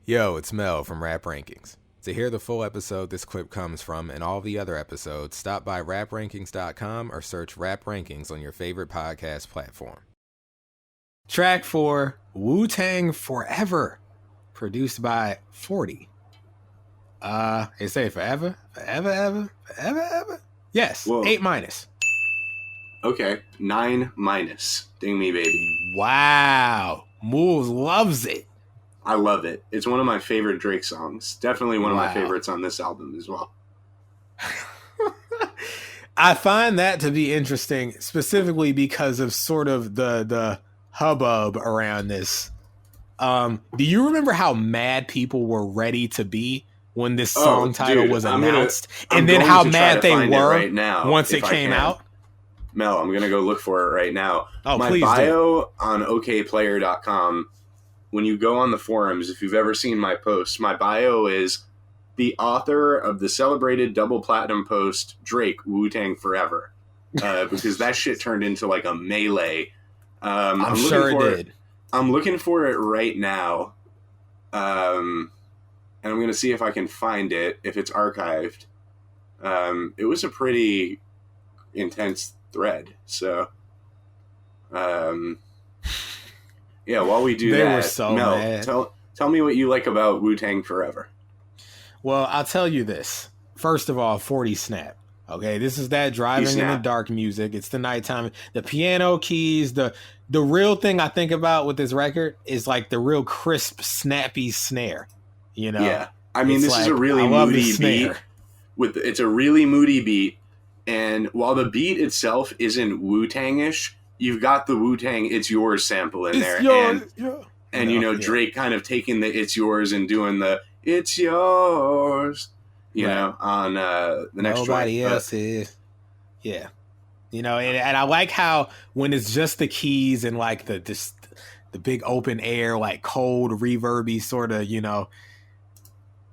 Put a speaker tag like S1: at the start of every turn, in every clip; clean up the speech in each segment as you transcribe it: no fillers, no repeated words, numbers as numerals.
S1: Yo, it's Mel from Rap Rankings. To hear the full episode this clip comes from and all the other episodes, stop by raprankings.com or search Rap Rankings on your favorite podcast platform. Track 4, Wu-Tang Forever, produced by 40. They say forever? Forever? Yes,
S2: Whoa.
S1: 8-.
S2: Okay, 9-. Ding me, baby.
S1: Wow. Moulz loves it.
S2: I love it. It's one of my favorite Drake songs. Definitely one of my
S1: Wow.
S2: favorites on this album as well.
S1: I find that to be interesting, specifically because of sort of the hubbub around this. Do you remember how mad people were ready to be when this song title was announced? And then how mad they were
S2: right now,
S1: once it came out?
S2: Mel, I'm going to go look for it right now.
S1: Oh,
S2: my
S1: please
S2: bio on OkayPlayer.com, when you go on the forums, if you've ever seen my posts, my bio is the author of the celebrated double platinum post, Drake, Wu-Tang Forever. Because that shit turned into like a melee.
S1: I'm sure it did.
S2: I'm looking for it right now. And I'm going to see if I can find it, if it's archived. It was a pretty intense thread. So, yeah, while we do
S1: They
S2: that,
S1: were so
S2: Mel,
S1: mad.
S2: tell me what you like about Wu-Tang Forever.
S1: Well, I'll tell you this. First of all, 40 snap. Okay, this is that driving in the dark music. It's the nighttime. The piano keys, the real thing I think about with this record is like the real crisp, snappy snare. You know?
S2: Yeah. I mean, this is a really moody beat. It's a really moody beat. And while the beat itself isn't Wu-Tang-ish, you've got the Wu-Tang It's Yours sample in there. And you know, Drake kind of taking the It's Yours and doing the It's Yours, you know, on the next track.
S1: Nobody else is. Yeah. You know, and I like how when it's just the keys and like the big open air, like cold reverby sort of, you know,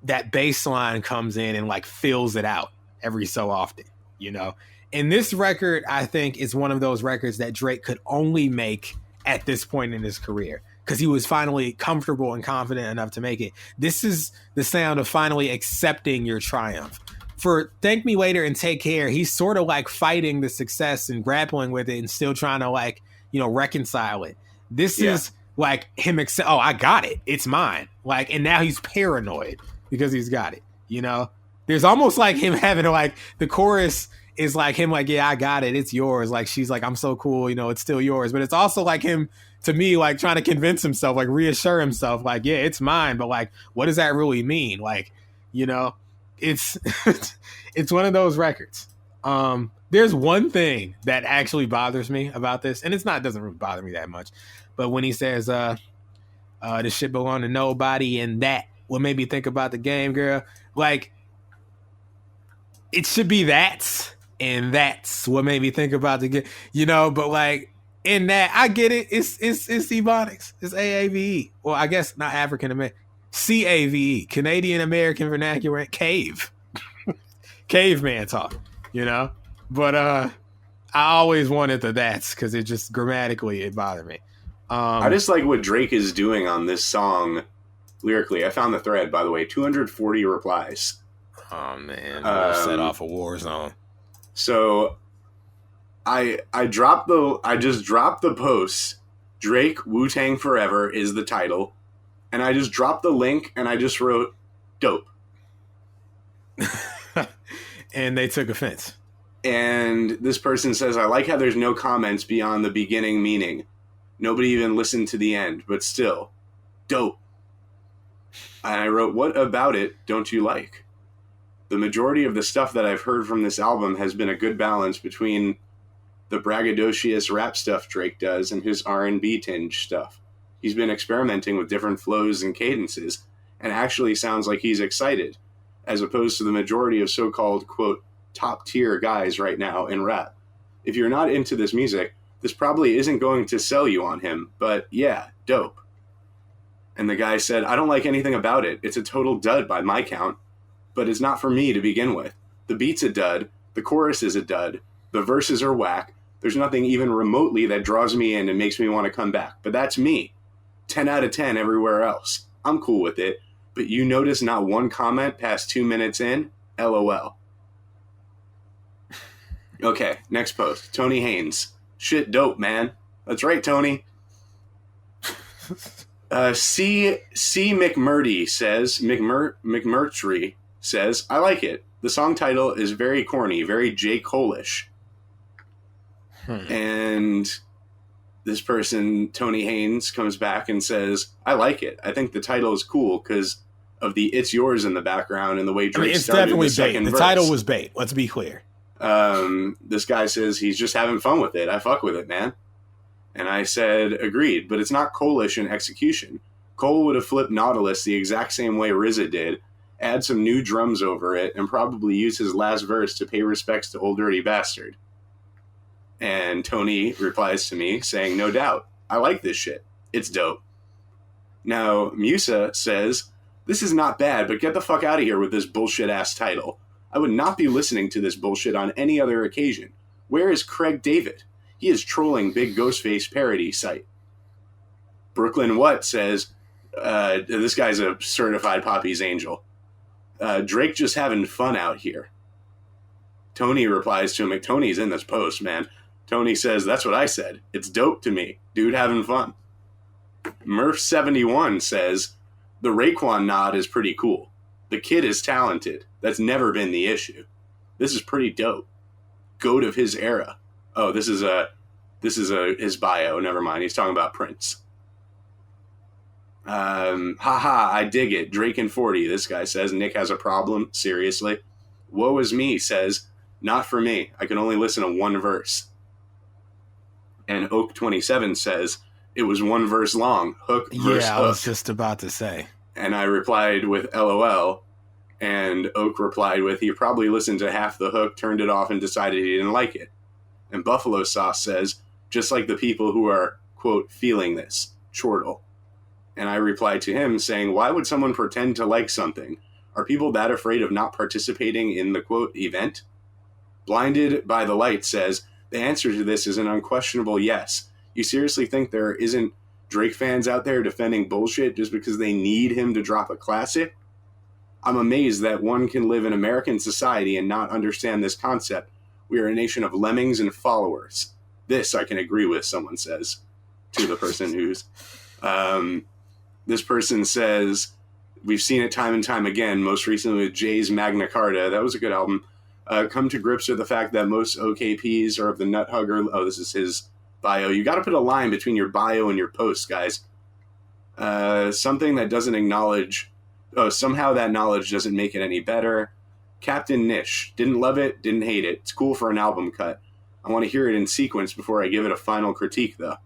S1: that bass line comes in and like fills it out every so often, you know. And this record, I think, is one of those records that Drake could only make at this point in his career because he was finally comfortable and confident enough to make it. This is the sound of finally accepting your triumph. For Thank Me Later and Take Care, he's sort of like fighting the success and grappling with it and still trying to like, you know, reconcile it. This is like him accept, oh, I got it. It's mine. Like, and now he's paranoid because he's got it, you know? There's almost like him having to like, the chorus is like him like, yeah, I got it. It's yours. Like, she's like, I'm so cool. You know, it's still yours. But it's also like him, to me, like trying to convince himself, like reassure himself, like, yeah, it's mine. But like, what does that really mean? Like, you know, it's, it's one of those records. There's one thing that actually bothers me about this, and it doesn't really bother me that much. But when he says, this shit belong to nobody and that what made me think about the game, girl, like, it should be that. And that's what made me think about the game, you know, but like in that, I get it. It's Ebonics. It's AAVE. Well, I guess not African American. CAVE, Canadian American Vernacular, cave. Caveman talk, you know? But I always wanted the that's because it just grammatically, it bothered me.
S2: I just like what Drake is doing on this song lyrically. I found the thread, by the way, 240 replies.
S1: Oh, man. Set off a war zone.
S2: So I just dropped the post. Drake Wu-Tang Forever is the title. And I just dropped the link and I just wrote dope.
S1: And they took offense.
S2: And this person says, I like how there's no comments beyond the beginning meaning. Nobody even listened to the end, but still, dope. And I wrote, what about it don't you like? The majority of the stuff that I've heard from this album has been a good balance between the braggadocious rap stuff Drake does and his R&B tinge stuff. He's been experimenting with different flows and cadences, and actually sounds like he's excited, as opposed to the majority of so-called, quote, top-tier guys right now in rap. If you're not into this music, this probably isn't going to sell you on him, but yeah, dope. And the guy said, I don't like anything about it. It's a total dud by my count. But it's not for me to begin with. The beat's a dud, the chorus is a dud, the verses are whack, there's nothing even remotely that draws me in and makes me want to come back. But that's me. 10 out of 10 everywhere else. I'm cool with it. but you notice not one comment past 2 minutes in? LOL. Okay, next post. Tony Haynes. Shit dope, man. That's right, Tony. C. McMurtry says, McMurtry says, I like it. The song title is very corny, very J. Cole-ish. And this person, Tony Haynes, comes back and says, I like it. I think the title is cool because of the It's Yours in the background and the way Drake
S1: it's
S2: started
S1: definitely
S2: the second
S1: bait. The
S2: verse.
S1: title was bait. Let's be clear.
S2: This guy says he's just having fun with it. I fuck with it, man. And I said, agreed, but it's not Cole-ish in execution. Cole would have flipped Nautilus the exact same way RZA did, add some new drums over it, and probably use his last verse to pay respects to Old Dirty Bastard. And Tony replies to me saying, no doubt, I like this shit. It's dope. Now, Musa says, this is not bad, but get the fuck out of here with this bullshit-ass title. I would not be listening to this bullshit on any other occasion. Where is Craig David? He is trolling big Ghostface parody site. Brooklyn What says, this guy's a certified Poppy's angel. Drake just having fun out here. Tony replies to him, Tony's in this post, man. Tony says, that's what I said. It's dope to me. Dude having fun. Murph71 says, the Raekwon nod is pretty cool. The kid is talented. That's never been the issue. This is pretty dope. Goat of his era. Oh, this is his bio. Never mind. He's talking about Prince. Haha, I dig it. Drake and 40, this guy says. Nick has a problem. Seriously. Woe is me says, not for me. I can only listen to one verse. And Oak27 says, it was one verse long. Hook verse
S1: Yeah, I
S2: hook.
S1: was just about to say.
S2: And I replied with LOL. And Oak replied with, he probably listened to half the hook, turned it off, and decided he didn't like it. And Buffalo Sauce says, just like the people who are, quote, feeling this. Chortle. And I replied to him saying, why would someone pretend to like something? Are people that afraid of not participating in the, quote, event? Blinded by the Light says, the answer to this is an unquestionable yes. You seriously think there isn't Drake fans out there defending bullshit just because they need him to drop a classic? I'm amazed that one can live in American society and not understand this concept. We are a nation of lemmings and followers. This I can agree with, someone says, to the person who's... this person says, we've seen it time and time again, most recently with Jay's Magna Carta. That was a good album. Come to grips with the fact that most OKPs are of the nut hugger. Oh, this is his bio. You got to put a line between your bio and your posts, guys. Something that doesn't acknowledge... Oh, somehow that knowledge doesn't make it any better. Captain Nish. Didn't love it, didn't hate it. It's cool for an album cut. I want to hear it in sequence before I give it a final critique, though.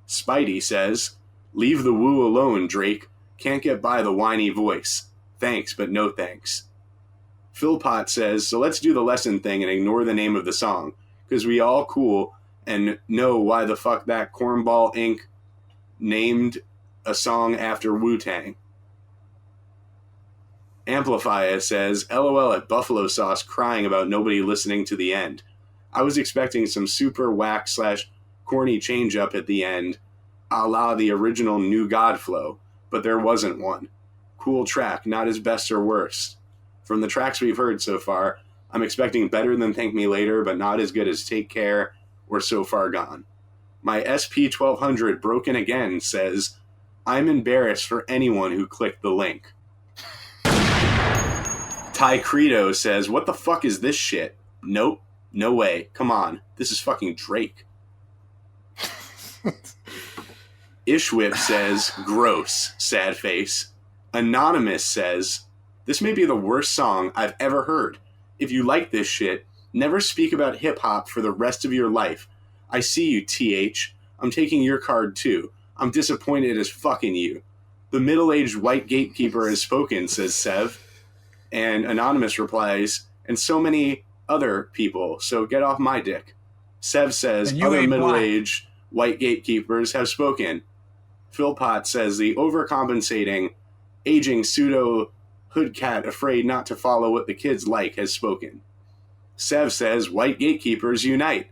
S2: Spidey says, leave the woo alone, Drake. Can't get by the whiny voice. Thanks, but no thanks. Philpott says, so let's do the lesson thing and ignore the name of the song, because we all cool and know why the fuck that Cornball Inc. named a song after Wu-Tang. Amplifier says, LOL at Buffalo Sauce crying about nobody listening to the end. I was expecting some super whack / corny change up at the end, a la the original New God flow, but there wasn't one. Cool track, not his best or worst. From the tracks we've heard so far, I'm expecting better than Thank Me Later, but not as good as Take Care or So Far Gone. My SP1200 Broken Again says, I'm embarrassed for anyone who clicked the link. Ty Credo says, what the fuck is this shit? Nope. No way. Come on. This is fucking Drake. Ishwhip says, gross, sad face. Anonymous says, this may be the worst song I've ever heard. If you like this shit, never speak about hip-hop for the rest of your life. I see you, TH. I'm taking your card too. I'm disappointed as fucking you. The middle-aged white gatekeeper has spoken, says Sev. And Anonymous replies, and so many other people, so get off my dick. Sev says, other middle-aged white gatekeepers have spoken. Philpott says, the overcompensating, aging pseudo-hoodcat afraid not to follow what the kids like has spoken. Sev says, white gatekeepers unite.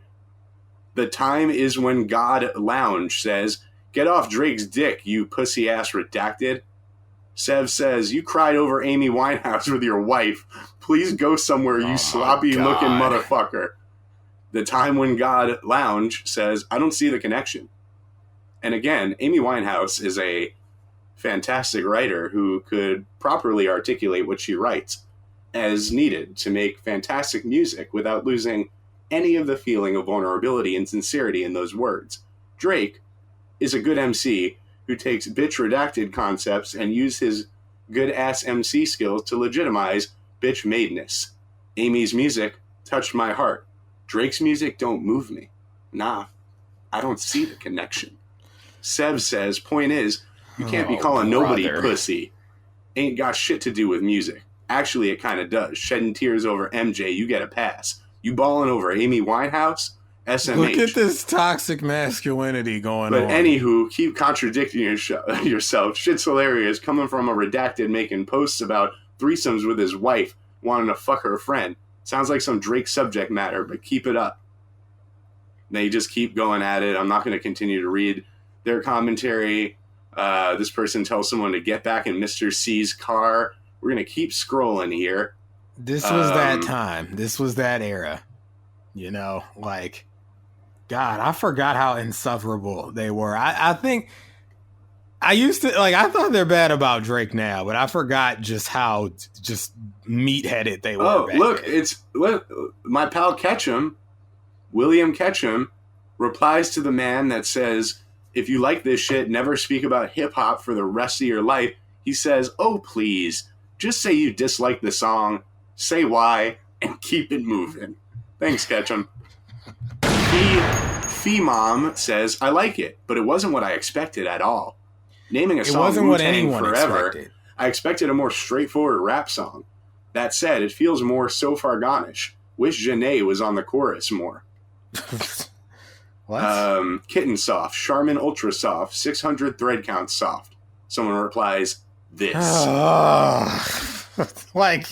S2: The time is when God Lounge says, get off Drake's dick, you pussy-ass redacted. Sev says, you cried over Amy Winehouse with your wife. Please go somewhere, you sloppy-looking motherfucker. The Time When God Lounge says, I don't see the connection. And again, Amy Winehouse is a fantastic writer who could properly articulate what she writes as needed to make fantastic music without losing any of the feeling of vulnerability and sincerity in those words. Drake is a good MC who takes bitch redacted concepts and use his good ass MC skills to legitimize bitch madeness. Amy's music touched my heart. Drake's music don't move me. Nah, I don't see the connection. Sev says, point is, you can't be calling nobody pussy. Ain't got shit to do with music. Actually, it kind of does. Shedding tears over MJ, you get a pass. You balling over Amy Winehouse? SMH.
S1: Look at this toxic masculinity going on.
S2: But anywho, keep contradicting yourself. Shit's hilarious. Coming from a redacted making posts about threesomes with his wife, wanting to fuck her friend. Sounds like some Drake subject matter, but keep it up. They just keep going at it. I'm not going to continue to read their commentary. This person tells someone to get back in Mr. C's car. We're going to keep scrolling here.
S1: This was that time. This was that era. You know, like... God, I forgot how insufferable they were. I think I used to, like, I thought they're bad about Drake now, but I forgot just how just meat-headed they were.
S2: Oh, look,
S1: then.
S2: look, my pal Ketchum, William Ketchum, replies to the man that says, if you like this shit, never speak about hip-hop for the rest of your life. He says, oh, please, just say you dislike the song, say why, and keep it moving. Thanks, Ketchum. Fee Mom says, I like it, but it wasn't what I expected at all. Naming a song Wu-Tang Forever, expected. I expected a more straightforward rap song. That said, it feels more So Far Gone-ish. Wish Janae was on the chorus more.
S1: What?
S2: Kitten Soft, Charmin Ultra Soft, 600 thread count soft. Someone replies, this.
S1: Like...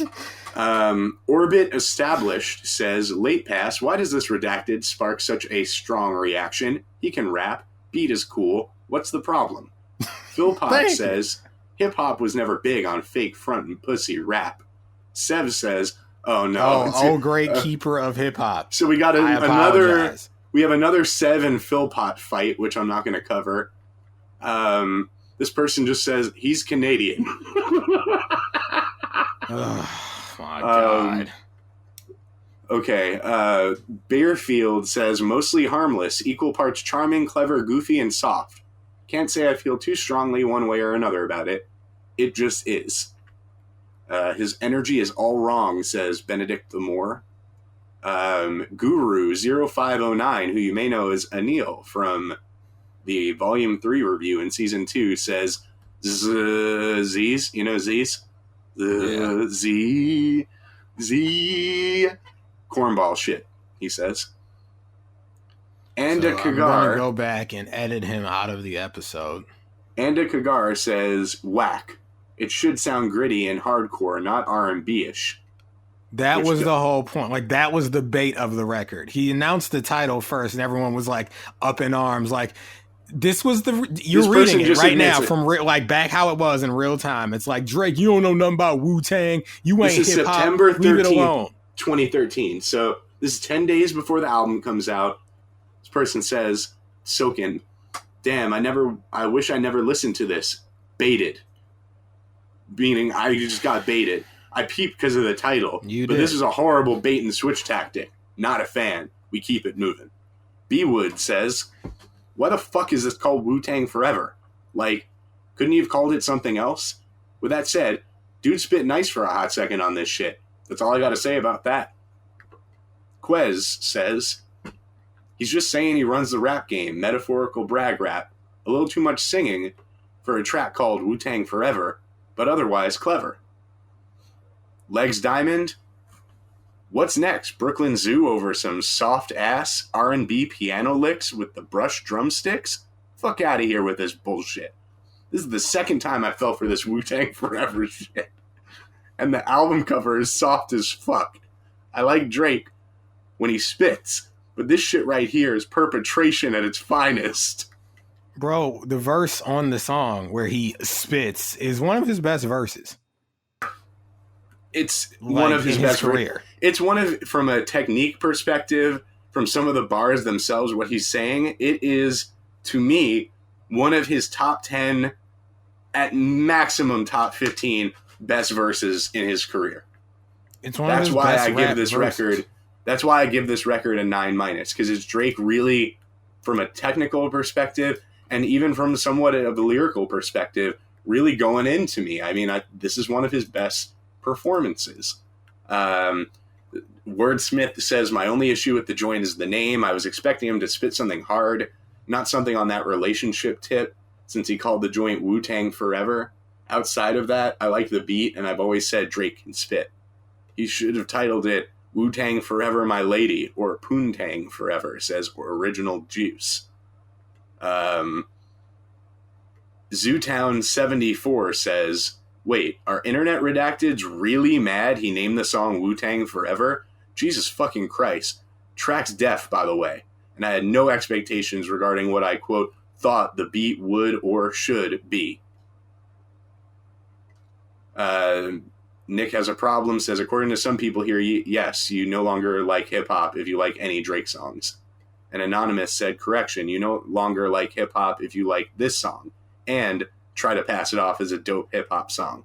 S2: Orbit Established says, late pass, why does this redacted spark such a strong reaction? He can rap. Beat is cool. What's the problem? Phil Pot says, hip-hop was never big on fake front and pussy rap. Sev says, oh no.
S1: Great keeper of hip-hop.
S2: So we got we have another Sev and Phil Pot fight, which I'm not going to cover. This person just says, he's Canadian.
S1: My God.
S2: Okay. Bearfield says, mostly harmless, equal parts charming, clever, goofy, and soft. Can't say I feel too strongly one way or another about it. It just is. His energy is all wrong, says Benedict the Moore. Guru 0509, who you may know as Anil from the Volume 3 review in Season 2, says, Z's, you know Z's? Z cornball shit, he says. Anda Kagar, I'm gonna
S1: go back and edit him out of the episode.
S2: Anda Kagar says, whack. It should sound gritty and hardcore, not R&B-ish.
S1: That was the whole point. Like, that was the bait of the record. He announced the title first, and everyone was like up in arms. Like, this was you're reading it right now from like back how it was in real time. It's like, Drake, you don't know nothing about Wu-Tang. You ain't hip hop.
S2: September 13th,
S1: leave it alone.
S2: 2013. So this is 10 days before the album comes out. This person says, soaking. Damn, I wish I never listened to this. Baited. Meaning I just got baited. I peeped because of the title. But this is a horrible bait and switch tactic. Not a fan. We keep it moving. B-Wood says, why the fuck is this called Wu-Tang Forever? Like, couldn't you have called it something else? With that said, dude spit nice for a hot second on this shit. That's all I gotta say about that. Quez says, he's just saying he runs the rap game, metaphorical brag rap, a little too much singing for a track called Wu-Tang Forever, but otherwise clever. Legs Diamond, what's next? Brooklyn Zoo over some soft-ass R&B piano licks with the brush drumsticks? Fuck out of here with this bullshit. This is the second time I fell for this Wu-Tang Forever shit. And the album cover is soft as fuck. I like Drake when he spits, but this shit right here is perpetration at its finest.
S1: Bro, the verse on the song where he spits is one of his best verses.
S2: It's one of his best
S1: career.
S2: It's one of, from a technique perspective, from some of the bars themselves, what he's saying, it is, to me, one of his top 10, at maximum top 15 best verses in his career.
S1: It's one of his best
S2: record. That's why I give this record a 9-, because it's Drake really, from a technical perspective, and even from somewhat of a lyrical perspective, really going into me. I mean, this is one of his best performances. Wordsmith says, my only issue with the joint is the name. I was expecting him to spit something hard, not something on that relationship tip, since he called the joint Wu-Tang Forever. Outside of that, I like the beat, and I've always said Drake can spit. He should have titled it Wu-Tang Forever My Lady, or Poontang Forever, says Original Juice. Zootown74 says, wait, are Internet Redacteds really mad he named the song Wu-Tang Forever? Jesus fucking Christ. Track's deaf, by the way, and I had no expectations regarding what I, quote, thought the beat would or should be. Nick has a problem, says, according to some people here, yes, you no longer like hip-hop if you like any Drake songs. And Anonymous said, correction, you no longer like hip-hop if you like this song, and try to pass it off as a dope hip-hop song.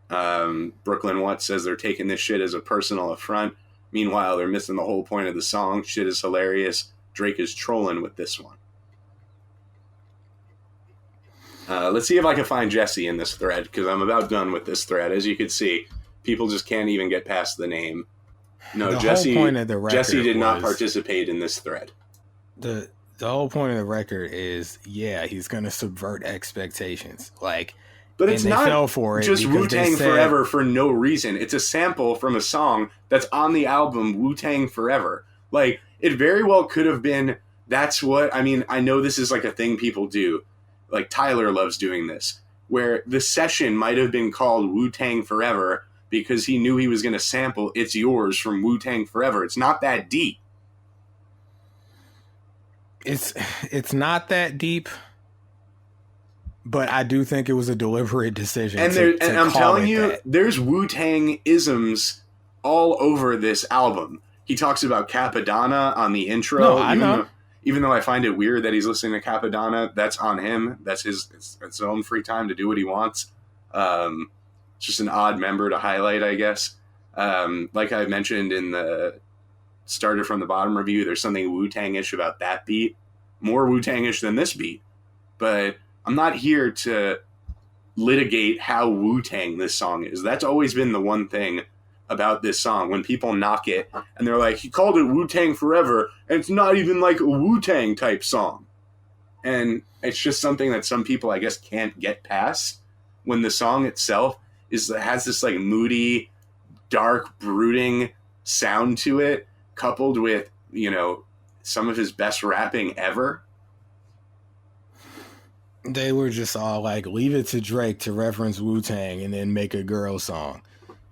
S2: Brooklyn Watt says they're taking this shit as a personal affront. Meanwhile, they're missing the whole point of the song. Shit is hilarious. Drake is trolling with this one. Let's see if I can find Jesse in this thread, because I'm about done with this thread. As you can see, people just can't even get past the name. No, Jesse did not participate in this thread.
S1: The whole point of the record is, yeah, he's going to subvert expectations.
S2: But it's not just Wu-Tang Forever for no reason. It's a sample from a song that's on the album Wu-Tang Forever. It very well could have been, that's what, I mean, I know this is a thing people do. Tyler loves doing this, where the session might have been called Wu-Tang Forever because he knew he was going to sample It's Yours from Wu-Tang Forever. It's not that deep.
S1: It's not that deep, but I do think it was a deliberate decision.
S2: And I'm telling you, there's Wu-Tang isms all over this album. He talks about Capadonna on the intro.
S1: No, I know.
S2: Even though I find it weird that he's listening to Capadonna, that's on him. That's his own free time to do what he wants. It's just an odd member to highlight, I guess. Like I mentioned in the Started From the Bottom review, there's something Wu-Tang-ish about that beat. More Wu-Tang-ish than this beat. But I'm not here to litigate how Wu-Tang this song is. That's always been the one thing about this song. When people knock it and they're like, he called it Wu-Tang Forever, and it's not even like a Wu-Tang type song. And it's just something that some people, I guess, can't get past, when the song itself has this moody, dark, brooding sound to it, coupled with, some of his best rapping ever.
S1: They were just all leave it to Drake to reference Wu-Tang and then make a girl song.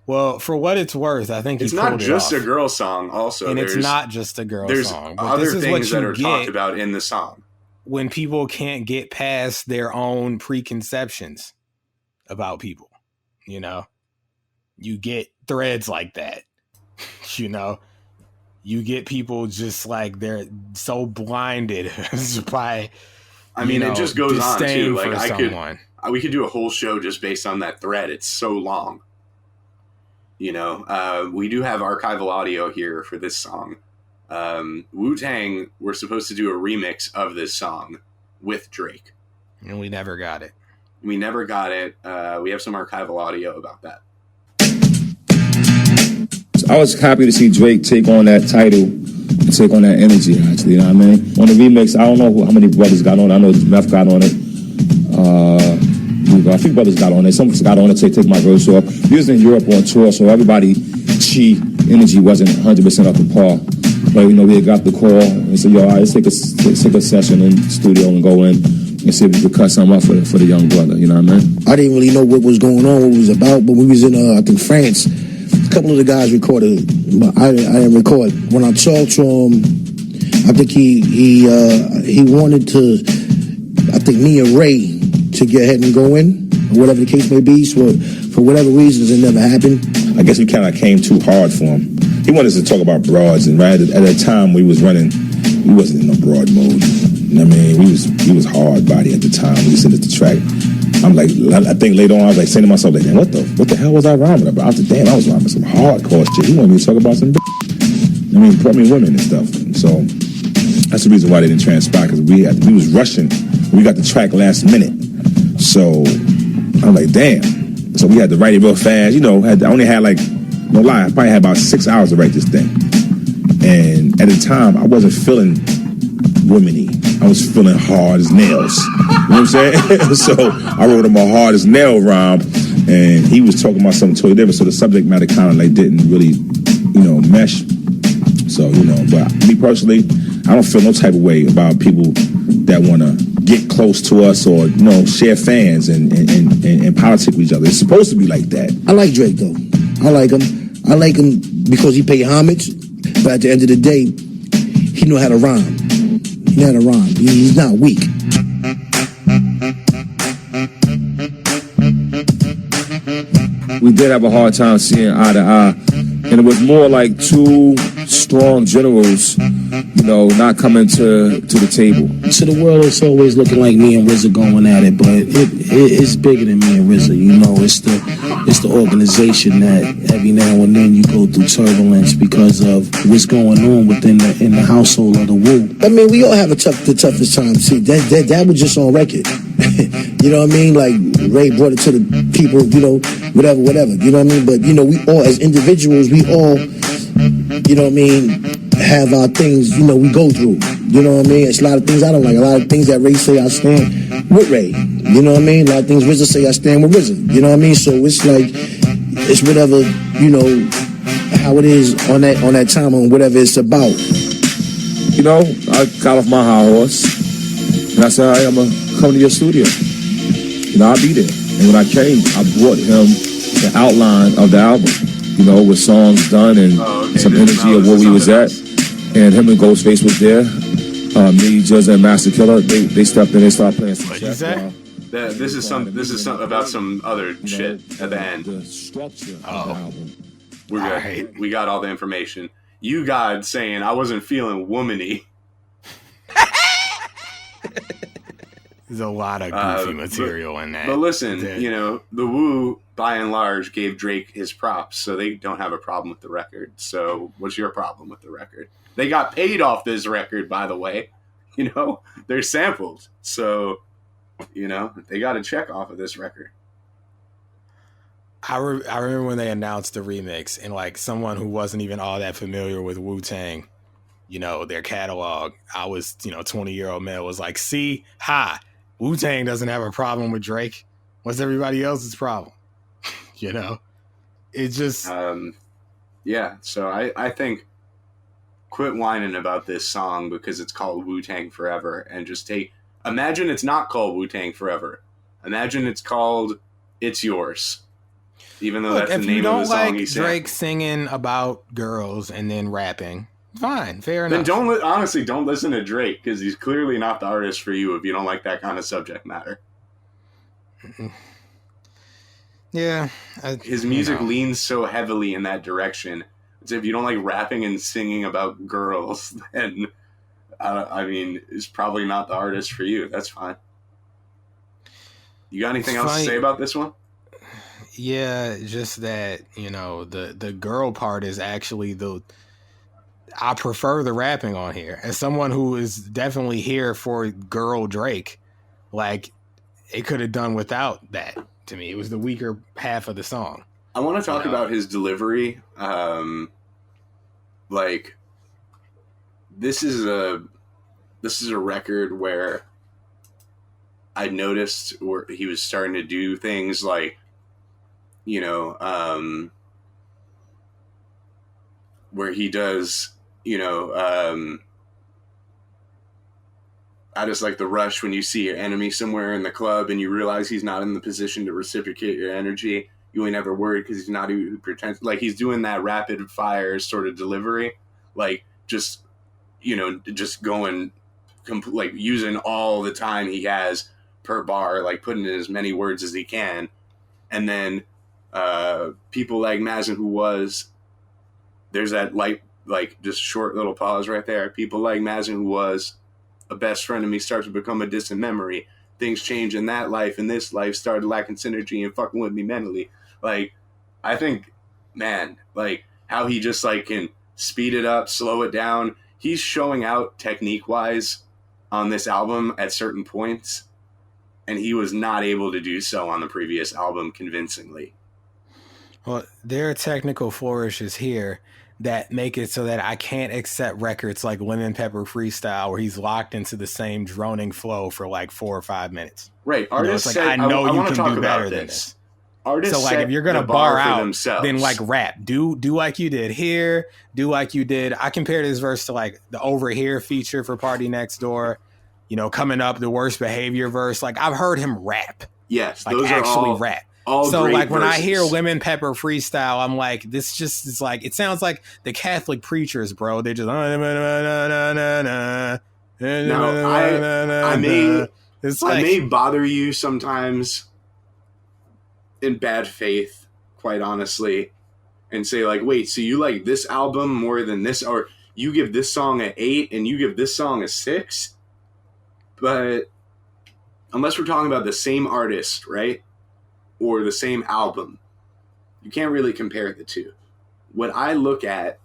S1: Well, for what it's worth, I think
S2: it's not just a girl song. Also,
S1: and it's not just a girl song.
S2: But other things that are talked about in the song.
S1: When people can't get past their own preconceptions about people, you get threads like that. You get people just they're so blinded by.
S2: I mean, it just goes on too. We could do a whole show just based on that thread. It's so long. We do have archival audio here for this song. Wu-Tang were supposed to do a remix of this song with Drake.
S1: And we never got it.
S2: We have some archival audio about that.
S3: I was happy to see Drake take on that title and take on that energy, actually, you know what I mean? On the remix, I don't know how many brothers got on it. I know Meth got on it. A few brothers got on it. Some got on it to take my verse off. He was in Europe on tour, so everybody, energy wasn't 100% up to par. But, we had got the call and said, yo, all right, let's take a session in the studio and go in and see if we could cut something up for the young brother, you know what I mean?
S4: I didn't really know what was going on, what it was about, but we was in, I think, France. A couple of the guys recorded, but I didn't record. When I talked to him, I think he wanted to. I think me and Ray to get ahead and go in, or whatever the case may be. So for whatever reasons, it never happened.
S3: I guess we kind of came too hard for him. He wanted us to talk about broads, and right at the time we was running, we wasn't in no broad mode. You know what I mean? We was hard body at the time. We was sitting at the track. I'm like, I think later on I was like saying to myself, like, damn, what the hell was I rhyming about? I was like, damn, I was rhyming some hardcore shit. He wanted me to talk about some women and stuff. So that's the reason why they didn't transpire, because we was rushing. We got the track last minute. So I'm like, damn. So we had to write it real fast. You know, I only had like, no lie, I probably had about 6 hours to write this thing. And at the time, I wasn't feeling womany. I was feeling hard as nails. You know what I'm saying? So I wrote him a hard as nail rhyme, and he was talking about something totally different. So the subject matter kind of like didn't really, mesh. So, but me personally, I don't feel no type of way about people that want to get close to us or, share fans and politic with each other. It's supposed to be like that.
S4: I like Drake, though. I like him because he paid homage, but at the end of the day, he knew how to rhyme. He's not weak.
S3: We did have a hard time seeing eye to eye, and it was more like two strong generals, not coming to the table.
S5: To the world, it's always looking like me and RZA going at it, but it's bigger than me and RZA. It's the organization that every now and then you go through turbulence because of what's going on in the household of the Wu.
S4: I mean, we all have the toughest time. See, that was just on record. You know what I mean? Like, Ray brought it to the people, whatever. You know what I mean? But, we all, as individuals, we all, have our things, we go through. You know what I mean? It's a lot of things I don't like. A lot of things that Ray say, I stand with Ray. You know what I mean? A lot of things RZA say, I stand with RZA. You know what I mean? So it's like, it's whatever, how it is on that time, on whatever it's about.
S3: I got off my high horse, and I said, hey, I'm going to come to your studio. I'll be there. And when I came, I brought him the outline of the album, with songs done and some energy of where we was at. And him and Ghostface was there. Me, Jizza, and Master Killer, they stepped in, they started playing some shit.
S2: This is some about some other shit at the end.
S3: The structure of the album.
S2: We're good. Right. We got all the information. You got saying I wasn't feeling womany.
S1: There's a lot of goofy material in that.
S2: But listen, the Wu, by and large, gave Drake his props, so they don't have a problem with the record. So what's your problem with the record? They got paid off this record, by the way. They're sampled. So, they got a check off of this record.
S1: I remember when they announced the remix, and like someone who wasn't even all that familiar with Wu-Tang, their catalog, I was, 20-year-old male was like, see, Wu-Tang doesn't have a problem with Drake. What's everybody else's problem? It just...
S2: yeah, so I think quit whining about this song because it's called Wu-Tang Forever, and just imagine it's not called Wu-Tang Forever. Imagine it's called It's Yours. Even though that's the name of the song he sang.
S1: Drake singing about girls and then rapping, fine, fair
S2: enough. Then honestly, don't listen to Drake, because he's clearly not the artist for you if you don't like that kind of subject matter.
S1: Yeah.
S2: His music leans so heavily in that direction. It's if you don't like rapping and singing about girls, then, it's probably not the artist for you. That's fine. You got anything else to say about this one?
S1: Yeah, just that, the girl part is actually I prefer the rapping on here. As someone who is definitely here for girl Drake, like, it could have done without that to me. It was the weaker half of the song.
S2: I want to talk about his delivery. This is a record where I noticed where he was starting to do things like, where he does, I just like the rush when you see your enemy somewhere in the club and you realize he's not in the position to reciprocate your energy. You ain't ever worried because he's not who pretends. Like, he's doing that rapid fire sort of delivery. Like, just, just going like using all the time he has per bar, like putting in as many words as he can. And then people like Mazin, who was, there's that like just short little pause right there. People like Mazin, who was a best friend of me, starts to become a distant memory. Things change in that life, and this life started lacking synergy and fucking with me mentally. Like, I think, man, like how he just like can speed it up, slow it down. He's showing out technique wise on this album at certain points, and he was not able to do so on the previous album convincingly.
S1: Well, there are technical flourishes here that make it so that I can't accept records like Lemon Pepper Freestyle where he's locked into the same droning flow for like 4 or 5 minutes.
S2: Right. Artists
S1: it's
S2: say,
S1: like, I know you
S2: can
S1: do better than this.
S2: Artists
S1: so like if you're gonna bar out,
S2: themselves,
S1: then like rap. Do like you did here. Do like you did. I compare this verse to like the Over Here feature for Party Next Door. Coming up, the Worst Behavior verse. Like I've heard him rap.
S2: Yes,
S1: like
S2: those
S1: actually
S2: are all,
S1: rap.
S2: All
S1: so like when
S2: verses.
S1: I hear Lemon Pepper Freestyle, I'm like, this just is like, it sounds like the Catholic preachers, bro. They're just I
S2: may bother you sometimes in bad faith, quite honestly, and say like, wait, so you like this album more than this, or you give this song an 8 and you give this song a 6? But unless we're talking about the same artist, right? Or the same album, you can't really compare the two. What I look at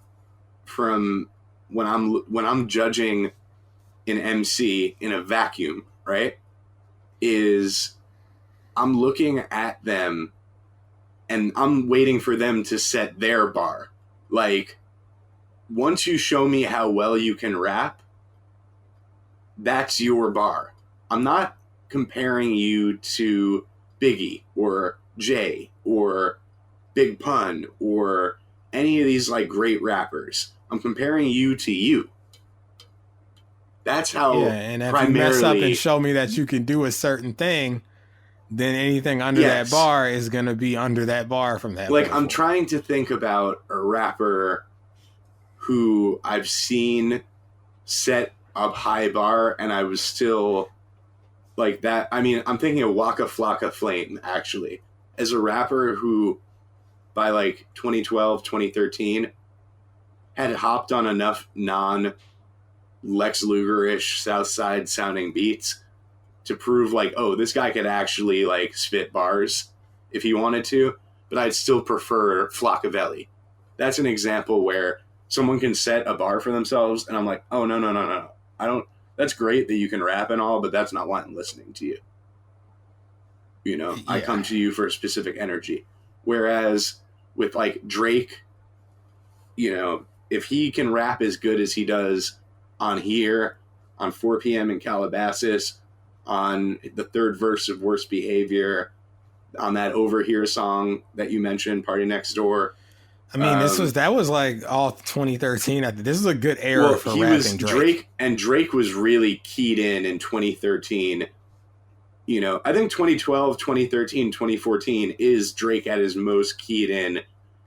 S2: from when I'm judging an MC in a vacuum, right, is I'm looking at them and I'm waiting for them to set their bar. Like, once you show me how well you can rap, that's your bar. I'm not comparing you to Biggie or Jay or Big Pun or any of these like great rappers. I'm comparing you to you. That's how. Yeah,
S1: and if you mess up and show me that you can do a certain thing, then anything under that bar is gonna be under that bar from that.
S2: Like I'm trying to think about a rapper who I've seen set up high bar, and I was still. Like that, I mean, I'm thinking of Waka Flocka Flame, actually. As a rapper who, by like 2012, 2013, had hopped on enough non-Lex Luger-ish Southside sounding beats to prove like, oh, this guy could actually like spit bars if he wanted to, but I'd still prefer Flockavelli. That's an example where someone can set a bar for themselves, and I'm like, oh, no. I don't. That's great that you can rap and all, but that's not why I'm listening to you. I come to you for a specific energy. Whereas with like Drake, if he can rap as good as he does on Here, on 4 p.m. in Calabasas, on the third verse of Worst Behavior, on that Over Here song that you mentioned, Party Next Door.
S1: I mean, that was like all 2013. This is a good era for rapping Drake.
S2: Drake was really keyed in 2013. I think 2012, 2013, 2014 is Drake at his most keyed in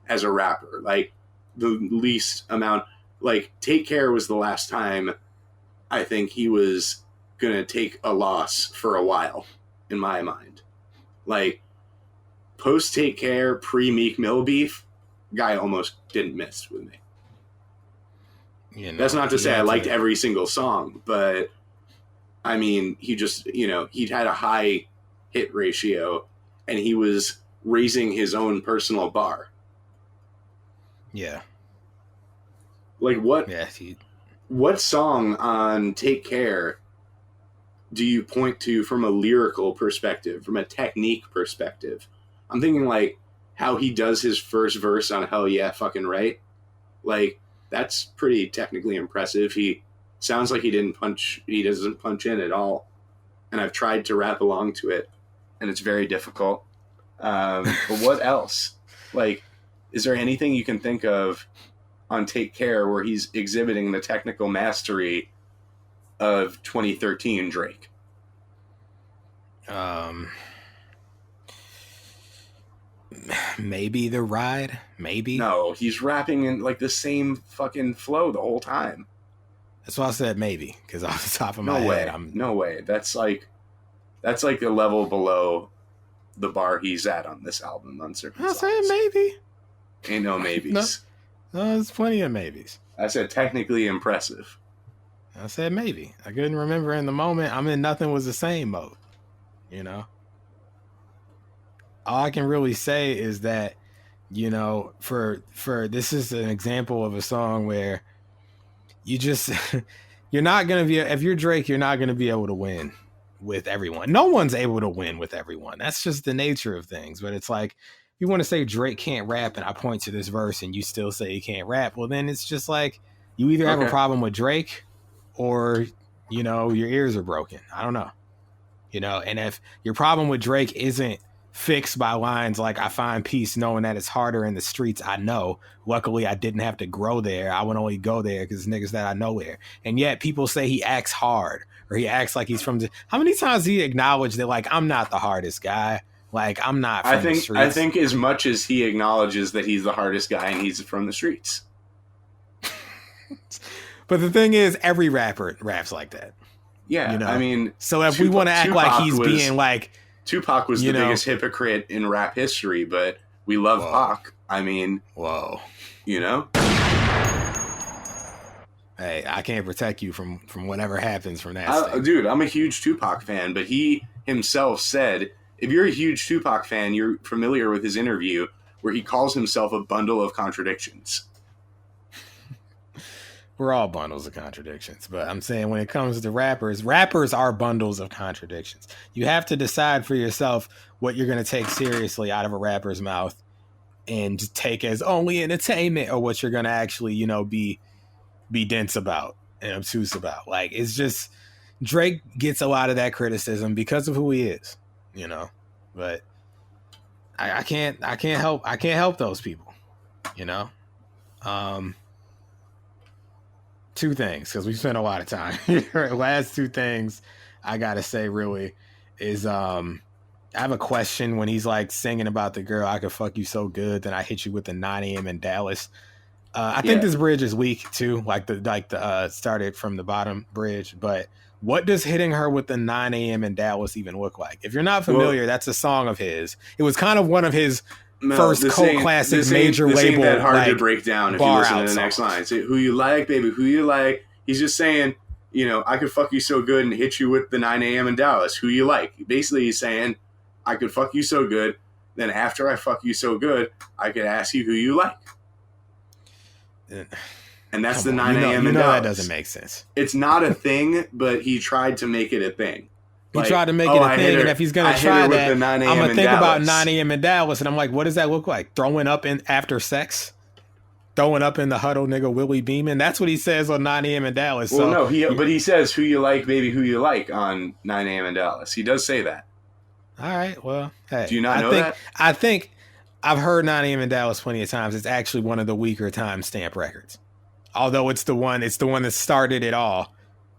S2: as a rapper. Like the least amount. Like Take Care was the last time I think he was gonna take a loss for a while, in my mind. Like post Take Care, pre Meek Mill beef. Guy almost didn't miss with me. That's not to say I liked every single song, but I mean, he just, he'd had a high hit ratio and he was raising his own personal bar.
S1: Yeah.
S2: Like what song on Take Care do you point to from a lyrical perspective, from a technique perspective? I'm thinking like, how he does his first verse on Hell Yeah Fucking Right. Like, that's pretty technically impressive. He sounds like he doesn't punch in at all. And I've tried to rap along to it, and it's very difficult. But what else? Like, is there anything you can think of on Take Care where he's exhibiting the technical mastery of 2013 Drake?
S1: Maybe The Ride. Maybe.
S2: No, he's rapping in like the same fucking flow the whole time.
S1: That's why I said maybe, because off the top of my head,
S2: No way. That's like a level below the bar he's at on this album.
S1: I said maybe.
S2: Ain't no maybes.
S1: No, there's plenty of maybes.
S2: I said technically impressive.
S1: I said maybe. I couldn't remember in the moment. I'm in nothing was the same mode. You know? All I can really say is that, you know, for this is an example of a song where you just you're not gonna be, if you're Drake, you're not gonna be able to win with everyone. No one's able to win with everyone. That's just the nature of things. But it's like, you want to say Drake can't rap and I point to this verse and you still say he can't rap, well then it's just like you either have a problem with Drake or, you know, your ears are broken. I don't know. You know, and if your problem with Drake isn't fixed by lines like I find peace knowing that it's harder in the streets, I know. Luckily, I didn't have to grow there. I would only go there because niggas that I know there. And yet people say he acts hard or he acts like he's from the... How many times do he acknowledge that, like, I'm not the hardest guy? Like, I'm not from the streets.
S2: I think as much as he acknowledges that he's the hardest guy and he's from the streets.
S1: But the thing is, every rapper raps like that.
S2: Yeah, you know? I mean...
S1: So if we want to act like he's being like...
S2: Tupac was the biggest hypocrite in rap history, but we love Pac. I mean...
S1: Whoa.
S2: You know?
S1: Hey, I can't protect you from whatever happens from that.
S2: Dude, I'm a huge Tupac fan, but he himself said, if you're a huge Tupac fan, you're familiar with his interview where he calls himself a bundle of contradictions.
S1: We're all bundles of contradictions, but I'm saying when it comes to rappers are bundles of contradictions. You have to decide for yourself what you're going to take seriously out of a rapper's mouth and take as only entertainment, or what you're going to actually, you know, be dense about and obtuse about. Like, it's just, Drake gets a lot of that criticism because of who he is, you know, but I can't help those people, you know? Two things, because we spent a lot of time here. Last two things I gotta say really is I have a question when he's like singing about the girl, I could fuck you so good, then I hit you with the 9 a.m. in Dallas. I think this bridge is weak too, like the started from the bottom bridge. But what does hitting her with the 9 a.m. in Dallas even look like? If you're not familiar, that's a song of his. It was kind of one of his first cult classic major label.
S2: That hard
S1: like,
S2: to break down if you listen to the next line. Say, who you like, baby, who you like. He's just saying, you know, I could fuck you so good and hit you with the 9 a.m. in Dallas. Who you like? Basically, he's saying, I could fuck you so good. Then after I fuck you so good, I could ask you who you like. And that's the 9 a.m. in Dallas.
S1: That doesn't make sense.
S2: It's not a thing, but he tried to make it a thing.
S1: He tried to make it a thing, and if he's going to try that, I'm going to think about 9 a.m. in Dallas, and I'm like, what does that look like? Throwing up in after sex? Throwing up in the huddle, nigga, Willie Beeman? That's what he says on 9 a.m. in Dallas.
S2: Well, no, but he says, who you like, baby, who you like on 9 a.m. in Dallas. He does say that.
S1: All right, well, hey.
S2: Do you not know that?
S1: I think I've heard 9 a.m. in Dallas plenty of times. It's actually one of the weaker timestamp records. Although it's the one that started it all,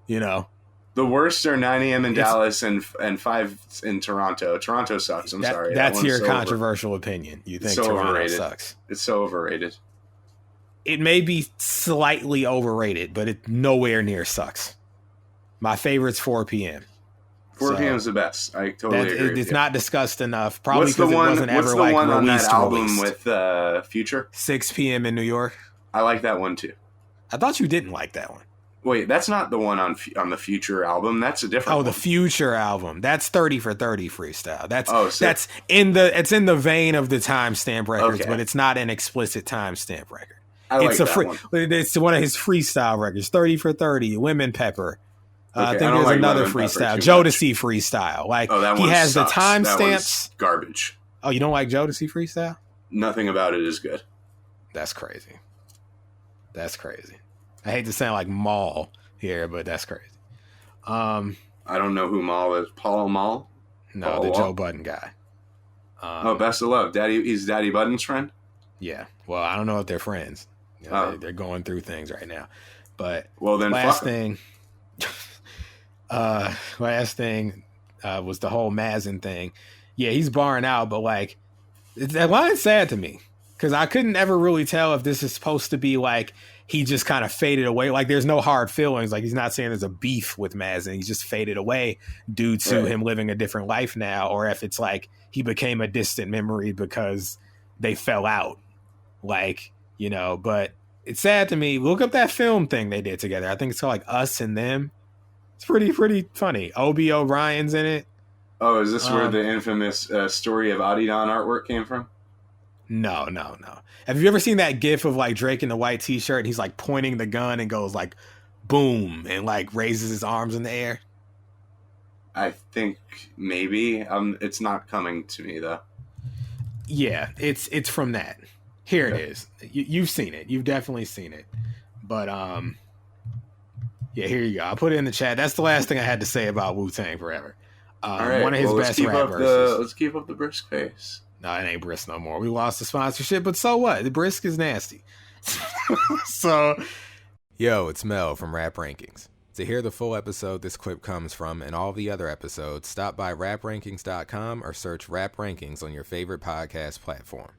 S1: you know.
S2: The worst are 9 a.m. in Dallas and 5 in Toronto. Toronto sucks. I'm sorry.
S1: That's your controversial opinion. You think Toronto sucks.
S2: It's so overrated.
S1: It may be slightly overrated, but it nowhere near sucks. My favorite's 4 p.m.
S2: 4 p.m. is the best. I totally agree.
S1: It's not discussed enough. Probably because it wasn't ever like released. What's the one on that album
S2: with Future?
S1: 6 p.m. in New York.
S2: I like that one too.
S1: I thought you didn't like that one.
S2: Wait, that's not the one on the Future album. That's a different one.
S1: The Future album. That's 30 for 30 freestyle. That's in the vein of the timestamp records, but it's not an explicit timestamp record. It's one of his freestyle records. 30 for 30, Lemon Pepper. I think there's another freestyle, Jodeci freestyle. Like he has the timestamps.
S2: Garbage.
S1: Oh, you don't like Jodeci freestyle?
S2: Nothing about it is good.
S1: That's crazy. I hate to sound like Maul here, but that's crazy.
S2: I don't know who Maul is. Paul Maul?
S1: No, Paul the Joe Budden guy.
S2: Best of love. He's Daddy Budden's friend?
S1: Yeah. Well, I don't know if they're friends. You know, they're going through things right now. But
S2: then
S1: last thing was the whole Mazin thing. Yeah, he's barring out, but like that line's sad to me. because I couldn't ever really tell if this is supposed to be like he just kind of faded away. Like there's no hard feelings. Like he's not saying there's a beef with Mazen. He's just faded away due to him living a different life now, or if it's like he became a distant memory because they fell out. Like, you know, but it's sad to me. Look up that film thing they did together. I think it's called like Us and Them. It's pretty funny. Obi O'Brien's in it.
S2: Oh, is this where the infamous story of Adidon artwork came from?
S1: No. Have you ever seen that gif of like Drake in the white t-shirt and he's like pointing the gun and goes like boom and like raises his arms in the air?
S2: I think maybe. It's not coming to me though.
S1: Yeah, it's from that. Here it is. You've seen it. You've definitely seen it. But yeah, here you go. I'll put it in the chat. That's the last thing I had to say about Wu-Tang Forever.
S2: All right.
S1: One of his best rap verses.
S2: Let's keep up the brisk pace.
S1: No, it ain't brisk no more. We lost the sponsorship, but so what? The brisk is nasty. So, yo, it's Mel from Rap Rankings. To hear the full episode this clip comes from and all the other episodes, stop by raprankings.com or search Rap Rankings on your favorite podcast platform.